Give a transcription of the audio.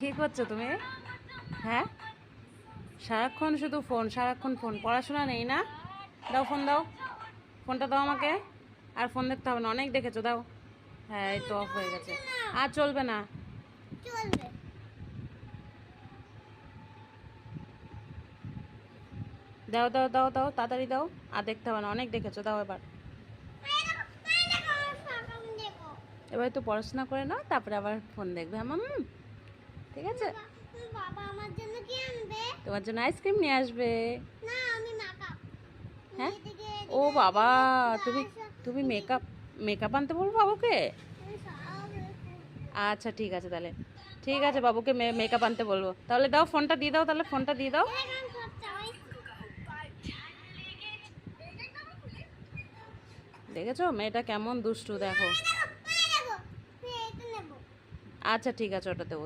কি করছো তুমি? হ্যাঁ, সারাক্ষণ শুধু ফোন, সারাক্ষণ ফোন, পড়াশোনা নেই না? দাও ফোন দাও, ফোনটা দাও আমাকে। আর ফোন দেখতে হবে না, অনেক দেখেছো, দাও। হ্যাঁ, এই তো অফ হয়ে গেছে। আর চলবে না। চলবে। দাও দাও দাও দাও, তাড়াতাড়ি দাও। আর দেখতে হবে না, অনেক দেখেছো, দাও এবার। এবার তো পড়াশোনা করে নাও, তারপরে আবার ফোন দেখবে। হ্যাঁ মাম্মু, ঠিক আছে। বাবা আমার জন্য কি আনবে? তোমার জন্য আইসক্রিম নিয়ে আসবে। না, আমি মেকআপ। হ্যাঁ, এদিকে ও এদিকে বাবা, এদিকে তুমি আসো, তুমি এদিকে মেকআপ মেকআপ আনতে বলবো বাবুকে? সব। আচ্ছা ঠিক আছে তাহলে, ঠিক আছে, বাবুকে মেকআপ আনতে বলবো। তাহলে দাও ফোনটা দিয়ে দাও, তাহলে ফোনটা দিয়ে দাও। এরকম সব চাই। দেখেছো মেয়েটা কেমন দুষ্টু, দেখো। দেখো, দেখো, এটা নেবো। আচ্ছা ঠিক আছে, ওটা দেবো।